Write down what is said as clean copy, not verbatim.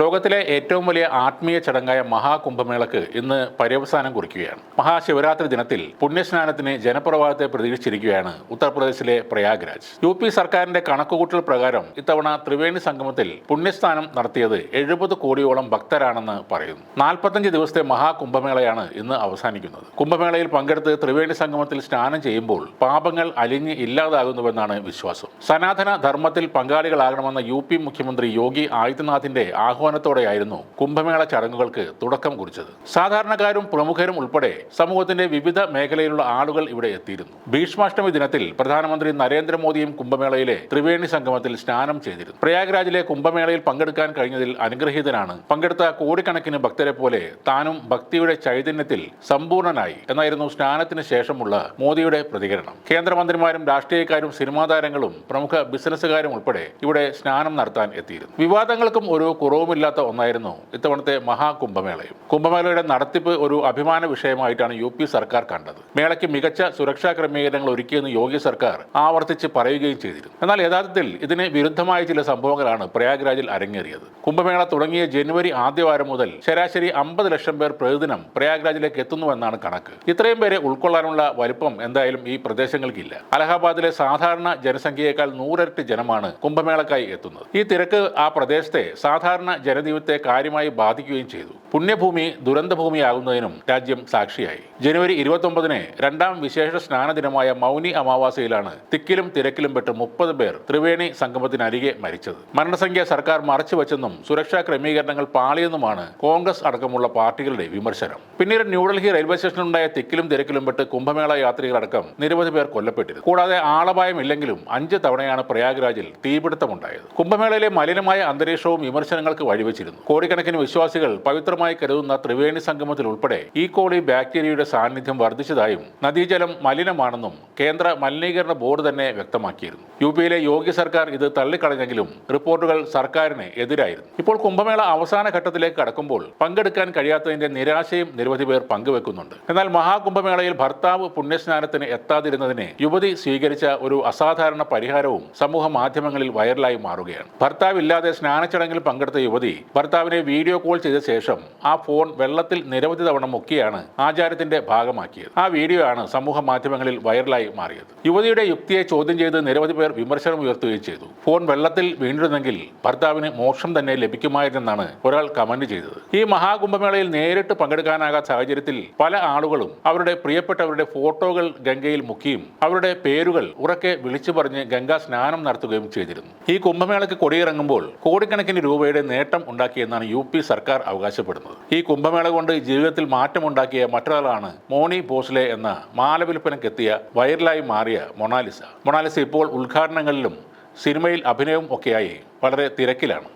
ലോകത്തിലെ ഏറ്റവും വലിയ ആത്മീയ ചടങ്ങായ മഹാകുംഭമേളക്ക് ഇന്ന് പര്യവസാനം കുറിക്കുകയാണ്. മഹാശിവരാത്രി ദിനത്തിൽ പുണ്യസ്നാനത്തിന് ജനപ്രവാഹത്തെ പ്രതീക്ഷിച്ചിരിക്കുകയാണ് ഉത്തർപ്രദേശിലെ പ്രയാഗ്രാജ്. UP സർക്കാരിന്റെ കണക്കുകൂട്ടൽ പ്രകാരം ഇത്തവണ ത്രിവേണി സംഗമത്തിൽ പുണ്യസ്നാനം നടത്തിയത് 70 കോടിയോളം ഭക്തരാണെന്ന് പറയുന്നു. 45 ദിവസത്തെ മഹാകുംഭമേളയാണ് ഇന്ന് അവസാനിക്കുന്നത്. കുംഭമേളയിൽ പങ്കെടുത്ത് ത്രിവേണി സംഗമത്തിൽ സ്നാനം ചെയ്യുമ്പോൾ പാപങ്ങൾ അലിഞ്ഞ് ഇല്ലാതാകുന്നുവെന്നാണ് വിശ്വാസം. സനാതന ധർമ്മത്തിൽ പങ്കാളികളാകണമെന്ന UP മുഖ്യമന്ത്രി യോഗി ആദിത്യനാഥിന്റെ ആഹ്വാനത്തോടെയായിരുന്നു കുംഭമേള ചടങ്ങുകൾക്ക് തുടക്കം കുറിച്ചത്. സാധാരണക്കാരും പ്രമുഖരും ഉൾപ്പെടെ സമൂഹത്തിന്റെ വിവിധ മേഖലയിലുള്ള ആളുകൾ ഇവിടെ എത്തിയിരുന്നു. ഭീഷ്മാഷ്ടമി ദിനത്തിൽ പ്രധാനമന്ത്രി നരേന്ദ്രമോദിയും കുംഭമേളയിലെ ത്രിവേണി സംഗമത്തിൽ സ്നാനം ചെയ്തിരുന്നു. പ്രയാഗ്രാജിലെ കുംഭമേളയിൽ പങ്കെടുക്കാൻ കഴിഞ്ഞതിൽ അനുഗ്രഹീതനാണ്. പങ്കെടുത്ത കോടിക്കണക്കിന് ഭക്തരെ പോലെ താനും ഭക്തിയുടെ ചൈതന്യത്തിൽ സമ്പൂർണനായി എന്നായിരുന്നു സ്നാനത്തിന് ശേഷമുള്ള മോദിയുടെ പ്രതികരണം. കേന്ദ്രമന്ത്രിമാരും രാഷ്ട്രീയക്കാരും സിനിമാ താരങ്ങളും പ്രമുഖ ബിസിനസ്സുകാരും ഉൾപ്പെടെ ഇവിടെ സ്നാനം നടത്താൻ എത്തിയിരുന്നു. വിവാദങ്ങൾക്കും ഒരു കുറവുമില്ലാത്ത ഒന്നായിരുന്നു ഇത്തവണത്തെ മഹാകുംഭമേളയും. കുംഭമേളയുടെ നടത്തിപ്പ് ഒരു അഭിമാന വിഷയമായിട്ടാണ് UP സർക്കാർ കണ്ടത്. മേളയ്ക്ക് മികച്ച സുരക്ഷാ ക്രമീകരണങ്ങൾ ഒരുക്കിയെന്ന് യോഗി സർക്കാർ ആവർത്തിച്ച് പറയുകയും ചെയ്തിരുന്നു. എന്നാൽ യഥാർത്ഥത്തിൽ ഇതിന് വിരുദ്ധമായ ചില സംഭവങ്ങളാണ് പ്രയാഗ്രാജിൽ അരങ്ങേറിയത്. കുംഭമേള തുടങ്ങിയ ജനുവരി ആദ്യവാരം മുതൽ ശരാശരി 50 ലക്ഷം പേർ പ്രതിദിനം പ്രയാഗ്രാജിലേക്ക് എത്തുന്നുവെന്നാണ് കണക്ക്. ഇത്രയും പേരെ ഉൾക്കൊള്ളാനുള്ള വലിപ്പം എന്തായാലും ഈ പ്രദേശങ്ങൾക്കില്ല. അലഹാബാദിലെ സാധാരണ ജനസംഖ്യയേക്കാൾ 100 ഇരട്ടി ജനമാണ് കുംഭമേളക്കായി എത്തുന്നത്. ഈ തിരക്ക് ആ പ്രദേശത്തെ സാധാരണ ജനജീവിതത്തെ കാര്യമായി ബാധിക്കുകയും ചെയ്തു. പുണ്യഭൂമി ദുരന്തഭൂമിയാകുന്നതിനും രാജ്യം സാക്ഷിയായി. ജനുവരി 29-ന് രണ്ടാം വിശേഷ സ്നാന ദിനമായ മൗനി അമാവാസയിലാണ് തിക്കിലും തിരക്കിലും പെട്ട് 30 പേർ ത്രിവേണി സംഗമത്തിനരികെ മരിച്ചത്. മരണസംഖ്യ സർക്കാർ മറച്ചുവെച്ചെന്നും സുരക്ഷാ ക്രമീകരണങ്ങൾ പാളിയെന്നുമാണ് കോൺഗ്രസ് അടക്കമുള്ള പാർട്ടികളുടെ വിമർശനം. പിന്നീട് ന്യൂഡൽഹി റെയിൽവേ സ്റ്റേഷനിലുണ്ടായ തിക്കിലും തിരക്കിലും പെട്ട് കുംഭമേള യാത്രികളടക്കം നിരവധി പേർ കൊല്ലപ്പെട്ടിരുന്നു. കൂടാതെ ആളപായമില്ലെങ്കിലും 5 തവണയാണ് പ്രയാഗ്രാജിൽ തീപിടുത്തമുണ്ടായത്. കുംഭമേളയിലെ മലിനമായ അന്തരീക്ഷവും വിമർശനങ്ങൾക്ക് വഴിവെച്ചിരുന്നു. കോടിക്കണക്കിന് വിശ്വാസികൾ പവിത്രമായി കരുതുന്ന ത്രിവേണി സംഗമത്തിൽ ഉൾപ്പെടെ ഈ കോളി ബാക്ടീരിയയുടെ സാന്നിധ്യം വർദ്ധിച്ചതായും നദീജലം മലിനമാണെന്നും കേന്ദ്ര മലിനീകരണ ബോർഡ് തന്നെ വ്യക്തമാക്കിയിരുന്നു. UPയിലെ യോഗി സർക്കാർ ഇത് തള്ളിക്കളഞ്ഞെങ്കിലും റിപ്പോർട്ടുകൾ സർക്കാരിന് എതിരായിരുന്നു. ഇപ്പോൾ കുംഭമേള അവസാന ഘട്ടത്തിലേക്ക് കടക്കുമ്പോൾ പങ്കെടുക്കാൻ കഴിയാത്തതിന്റെ നിരാശയും നിരവധി പേർ പങ്കുവെക്കുന്നുണ്ട്. എന്നാൽ മഹാകുംഭമേളയിൽ ഭർത്താവ് പുണ്യസ്നാനത്തിന് എത്താതിരുന്നതിനെ യുവതി സ്വീകരിച്ച ഒരു അസാധാരണ പരിഹാരവും സമൂഹ മാധ്യമങ്ങളിൽ വൈറലായി മാറുകയാണ്. ഭർത്താവില്ലാതെ സ്നാനച്ചടങ്ങിൽ പങ്കെടുത്ത യുവതി ഭർത്താവിനെ വീഡിയോ കോൾ ചെയ്ത ശേഷം ആ ഫോൺ വെള്ളത്തിൽ നിരവധി തവണ മുക്കിയാണ് ആചാരത്തിന്റെ ഭാഗമാക്കിയത്. ആ വീഡിയോ ആണ് സമൂഹ മാധ്യമങ്ങളിൽ വൈറലായി മാറിയത്. യുവതിയുടെ യുക്തിയെ ചോദ്യം ചെയ്ത് നിരവധി പേർ വിമർശനം ഉയർത്തുകയും ചെയ്തു. ഫോൺ വെള്ളത്തിൽ വീണിരുന്നെങ്കിൽ ഭർത്താവിന് മോക്ഷം തന്നെ ലഭിക്കുമായിരുന്നെന്നാണ് ഒരാൾ കമന്റ് ചെയ്തത്. ഈ മഹാകുംഭമേളയിൽ നേരിട്ട് പങ്കെടുക്കാനാകാത്ത സാഹചര്യത്തിൽ പല ആളുകളും അവരുടെ പ്രിയപ്പെട്ടവരുടെ ഫോട്ടോകൾ ഗംഗയിൽ മുക്കിയും അവരുടെ പേരുകൾ ഉറക്കെ വിളിച്ചു പറഞ്ഞ് ഗംഗാ സ്നാനം നടത്തുകയും ചെയ്തിരുന്നു. ഈ കുംഭമേളയ്ക്ക് കൊടിയിറങ്ങുമ്പോൾ കോടിക്കണക്കിന് രൂപയുടെ നേട്ടം ഉണ്ടാക്കിയെന്നാണ് UP സർക്കാർ അവകാശപ്പെടുന്നത്. ഈ കുംഭമേള കൊണ്ട് ജീവിതത്തിൽ മാറ്റമുണ്ടാക്കിയ മറ്റൊരാളാണ് മോണി ഭോസ്ലെ എന്ന മാല വിൽപ്പനക്കെത്തിയ വൈറലായി മാറിയ മൊണാലിസ. മൊണാലിസ ഇപ്പോൾ ഉദ്ഘാടനങ്ങളിലും സിനിമയിൽ അഭിനയവും ഒക്കെയായി വളരെ തിരക്കിലാണ്.